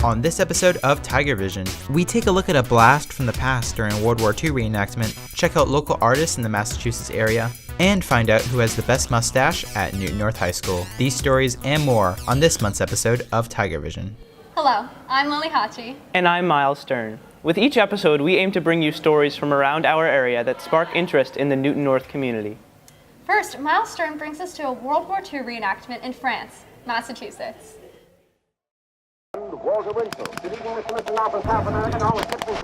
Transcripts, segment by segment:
On this episode of Tiger Vision, we take a look at a blast from the past during World War II reenactment, check out local artists in the Massachusetts area, and find out who has the best mustache at Newton North High School. These stories and more on this month's episode of Tiger Vision. Hello, I'm Lily Hachi. And I'm Miles Stern. With each episode, we aim to bring you stories from around our area that spark interest in the Newton North community. First, Miles Stern brings us to a World War II reenactment in France, Massachusetts.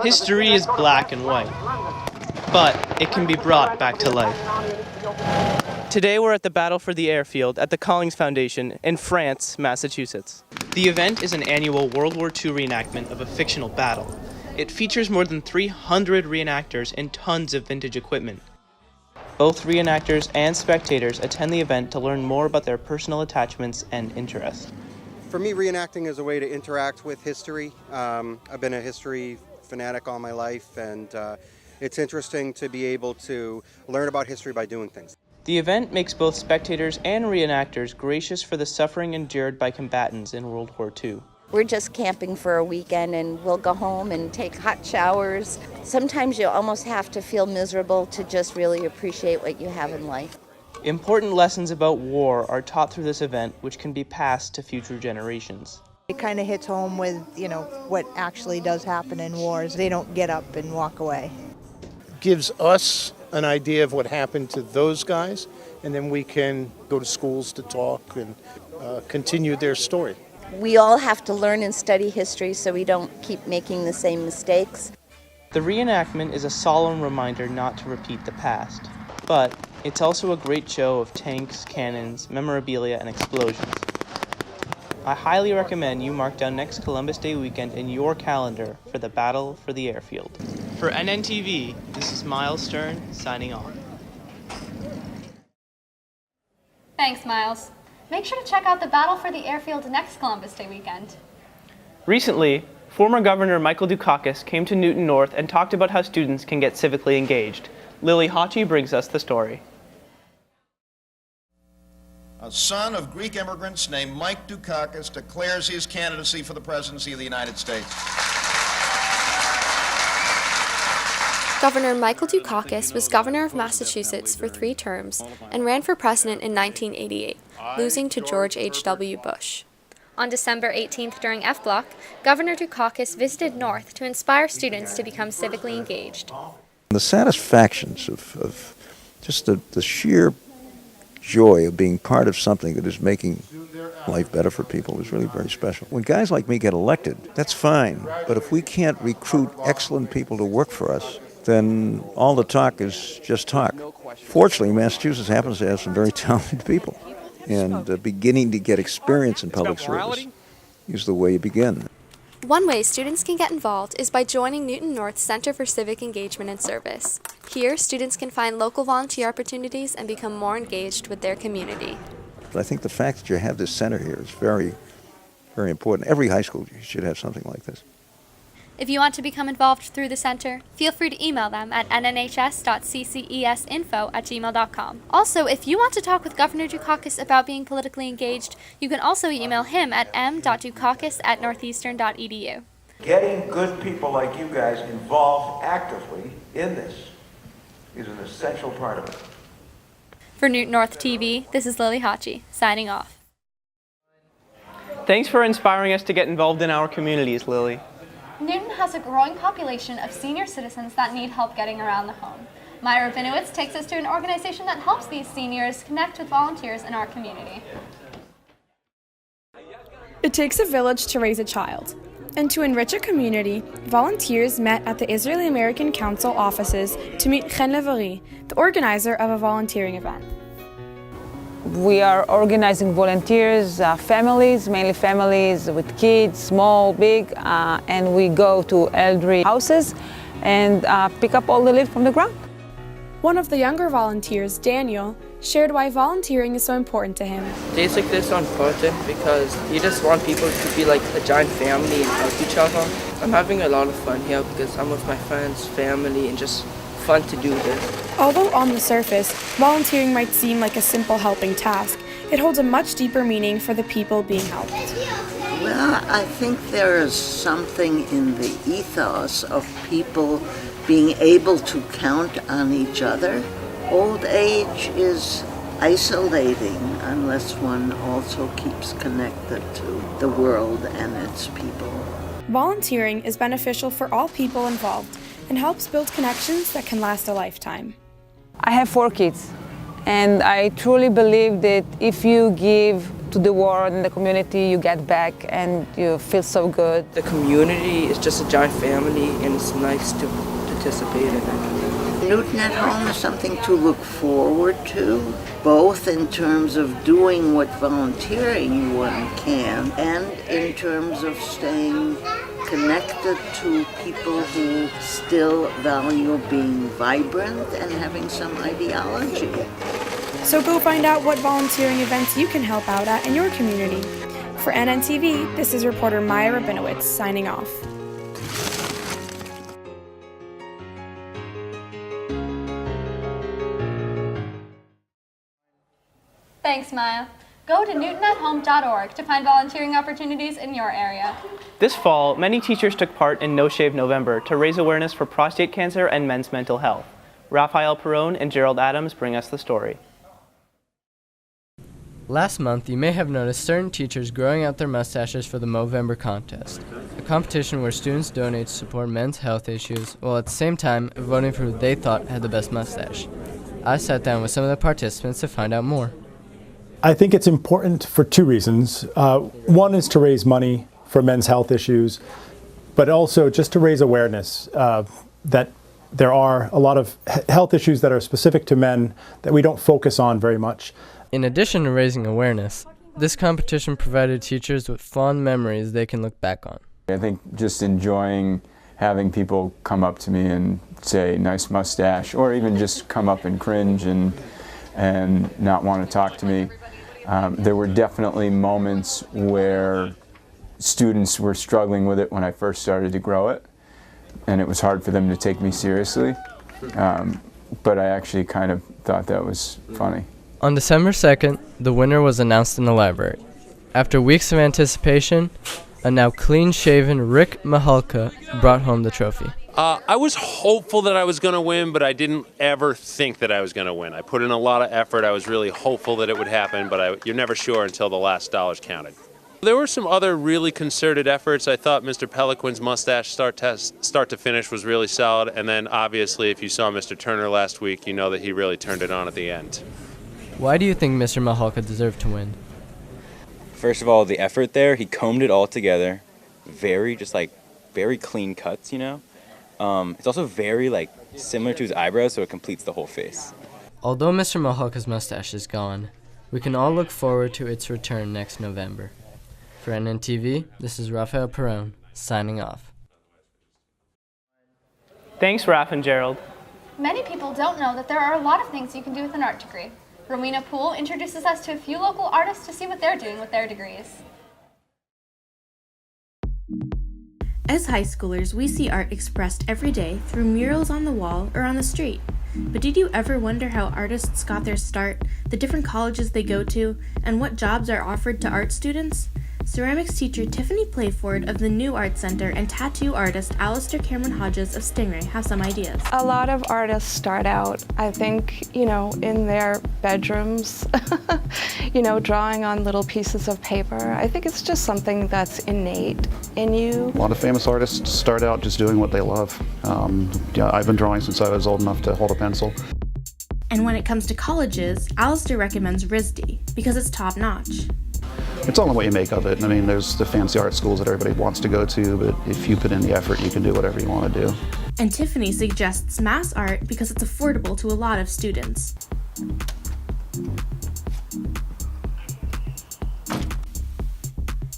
History is black and white, but it can be brought back to life. Today we're at the Battle for the Airfield at the Collings Foundation in France, Massachusetts. The event is an annual World War II reenactment of a fictional battle. It features more than 300 reenactors and tons of vintage equipment. Both reenactors and spectators attend the event to learn more about their personal attachments and interests. For me, reenacting is a way to interact with history. I've been a history fanatic all my life, and it's interesting to be able to learn about history by doing things. The event makes both spectators and reenactors gracious for the suffering endured by combatants in World War II. We're just camping for a weekend and we'll go home and take hot showers. Sometimes you almost have to feel miserable to just really appreciate what you have in life. Important lessons about war are taught through this event, which can be passed to future generations. It kind of hits home with, what actually does happen in wars. They don't get up and walk away. Gives us an idea of what happened to those guys, and then we can go to schools to talk and continue their story. We all have to learn and study history so we don't keep making the same mistakes. The reenactment is a solemn reminder not to repeat the past, but it's also a great show of tanks, cannons, memorabilia, and explosions. I highly recommend you mark down next Columbus Day weekend in your calendar for the Battle for the Airfield. For NNTV, this is Miles Stern signing off. Thanks, Miles. Make sure to check out the Battle for the Airfield next Columbus Day weekend. Recently, former Governor Michael Dukakis came to Newton North and talked about how students can get civically engaged. Lily Hachi brings us the story. A son of Greek immigrants named Mike Dukakis declares his candidacy for the presidency of the United States. Governor Michael Dukakis was governor of Massachusetts for 3 terms and ran for president in 1988, losing to George H.W. Bush. On December 18th during F Block, Governor Dukakis visited North to inspire students to become civically engaged. The satisfactions of just the sheer joy of being part of something that is making life better for people is really very special. When guys like me get elected, that's fine, but if we can't recruit excellent people to work for us, then all the talk is just talk. Fortunately, Massachusetts happens to have some very talented people, and beginning to get experience in public service is the way you begin. One way students can get involved is by joining Newton North's Center for Civic Engagement and Service. Here, students can find local volunteer opportunities and become more engaged with their community. I think the fact that you have this center here is very, very important. Every high school should have something like this. If you want to become involved through the center, feel free to email them at nnhs.ccesinfo@gmail.com. Also, if you want to talk with Governor Dukakis about being politically engaged, you can also email him at m.dukakis@northeastern.edu. Getting good people like you guys involved actively in this is an essential part of it. For Newton North TV, this is Lily Hachi, signing off. Thanks for inspiring us to get involved in our communities, Lily. Newton has a growing population of senior citizens that need help getting around the home. Myra Binowitz takes us to an organization that helps these seniors connect with volunteers in our community. It takes a village to raise a child. And to enrich a community, volunteers met at the Israeli-American Council offices to meet Chen Levari, the organizer of a volunteering event. We are organizing volunteers, families, mainly families with kids, small, big, and we go to elderly houses and pick up all the leaves from the ground. One of the younger volunteers, Daniel, shared why volunteering is so important to him. Days like this are important because you just want people to be like a giant family and help each other. I'm having a lot of fun here because I'm with my friends, family, and just fun to do this. Although on the surface, volunteering might seem like a simple helping task, it holds a much deeper meaning for the people being helped. Well, I think there is something in the ethos of people being able to count on each other. Old age is isolating unless one also keeps connected to the world and its people. Volunteering is beneficial for all people involved and helps build connections that can last a lifetime. I have 4 kids, and I truly believe that if you give to the world and the community, you get back and you feel so good. The community is just a giant family, and it's nice to participate in it. Newton at Home is something to look forward to, both in terms of doing what volunteering one can and in terms of staying connected to people who still value being vibrant and having some ideology. So go find out what volunteering events you can help out at in your community. For NNTV, this is reporter Myra Binowitz signing off. Thanks, Maya. Go to newtonathome.org to find volunteering opportunities in your area. This fall, many teachers took part in No Shave November to raise awareness for prostate cancer and men's mental health. Raphael Perone and Gerald Adams bring us the story. Last month, you may have noticed certain teachers growing out their mustaches for the Movember contest, a competition where students donate to support men's health issues while at the same time voting for who they thought had the best mustache. I sat down with some of the participants to find out more. I think it's important for 2 reasons. One is to raise money for men's health issues, but also just to raise awareness that there are a lot of health issues that are specific to men that we don't focus on very much. In addition to raising awareness, this competition provided teachers with fond memories they can look back on. I think just enjoying having people come up to me and say, "Nice mustache," or even just come up and cringe and not want to talk to me. There were definitely moments where students were struggling with it when I first started to grow it, and it was hard for them to take me seriously, but I actually kind of thought that was funny. On December 2nd, the winner was announced in the library. After weeks of anticipation, a now clean-shaven Rick Mahalka brought home the trophy. I was hopeful that I was going to win, but I didn't ever think that I was going to win. I put in a lot of effort. I was really hopeful that it would happen, but you're never sure until the last dollar's counted. There were some other really concerted efforts. I thought Mr. Peliquin's mustache start to finish was really solid, and then obviously if you saw Mr. Turner last week, you know that he really turned it on at the end. Why do you think Mr. Mahalka deserved to win? First of all, the effort there, he combed it all together. Very clean cuts, you know? It's also very similar to his eyebrows, so it completes the whole face. Although Mr. Mahalka's mustache is gone, we can all look forward to its return next November. For NNTV, this is Raphael Perone, signing off. Thanks, Raph and Gerald. Many people don't know that there are a lot of things you can do with an art degree. Rowena Poole introduces us to a few local artists to see what they're doing with their degrees. As high schoolers, we see art expressed every day through murals on the wall or on the street. But did you ever wonder how artists got their start, the different colleges they go to, and what jobs are offered to art students? ceramics teacher Tiffany Playford of the New Art Center and tattoo artist Alistair Cameron Hodges of Stingray have some ideas. A lot of artists start out, I think, in their bedrooms, drawing on little pieces of paper. I think it's just something that's innate in you. A lot of famous artists start out just doing what they love. I've been drawing since I was old enough to hold a pencil. And when it comes to colleges, Alistair recommends RISD because it's top-notch. It's all in what you make of it. I mean, there's the fancy art schools that everybody wants to go to, but if you put in the effort, you can do whatever you want to do. And Tiffany suggests Mass Art because it's affordable to a lot of students.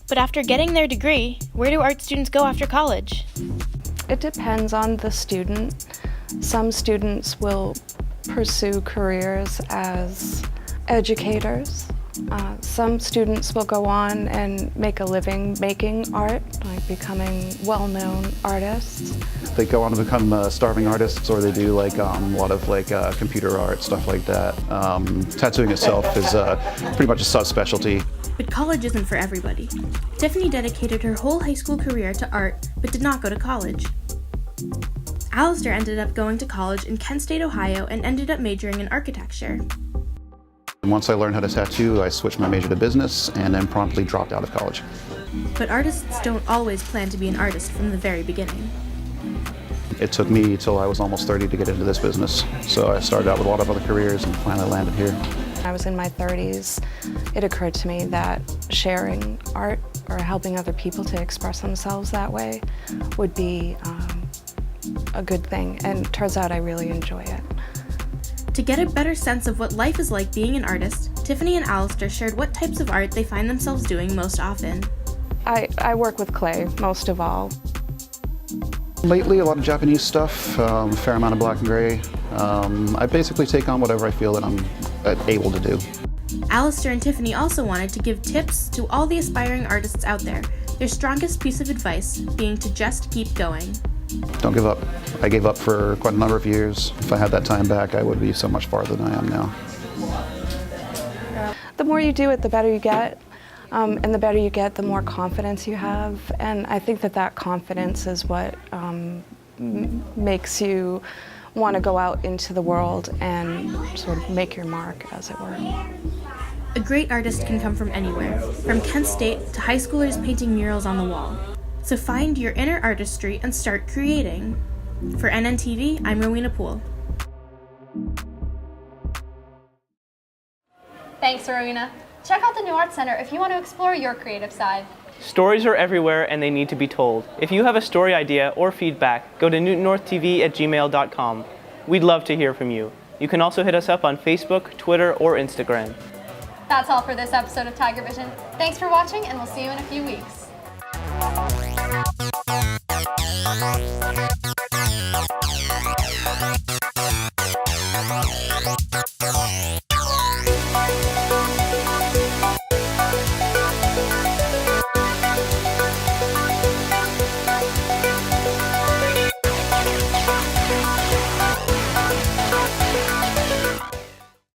But after getting their degree, where do art students go after college? It depends on the student. Some students will pursue careers as educators. Some students will go on and make a living making art, like becoming well-known artists. They go on to become starving artists, or they do a lot of computer art, stuff like that. Tattooing itself is pretty much a subspecialty. But college isn't for everybody. Tiffany dedicated her whole high school career to art, but did not go to college. Alistair ended up going to college in Kent State, Ohio, and ended up majoring in architecture. Once I learned how to tattoo, I switched my major to business and then promptly dropped out of college. But artists don't always plan to be an artist from the very beginning. It took me till I was almost 30 to get into this business. So I started out with a lot of other careers and finally landed here. I was in my 30s. It occurred to me that sharing art or helping other people to express themselves that way would be a good thing, and it turns out I really enjoy it. To get a better sense of what life is like being an artist, Tiffany and Alistair shared what types of art they find themselves doing most often. I work with clay most of all. Lately, a lot of Japanese stuff, a fair amount of black and gray. I basically take on whatever I feel that I'm able to do. Alistair and Tiffany also wanted to give tips to all the aspiring artists out there, their strongest piece of advice being to just keep going. Don't give up. I gave up for quite a number of years. If I had that time back, I would be so much farther than I am now. The more you do it, the better you get. And the better you get, the more confidence you have. And I think that confidence is what makes you want to go out into the world and sort of make your mark, as it were. A great artist can come from anywhere, from Kent State to high schoolers painting murals on the wall. So find your inner artistry and start creating. For NNTV, I'm Rowena Poole. Thanks, Rowena. Check out the New Art Center if you want to explore your creative side. Stories are everywhere and they need to be told. If you have a story idea or feedback, go to newtonnorthtv@gmail.com. We'd love to hear from you. You can also hit us up on Facebook, Twitter, or Instagram. That's all for this episode of Tiger Vision. Thanks for watching, and we'll see you in a few weeks.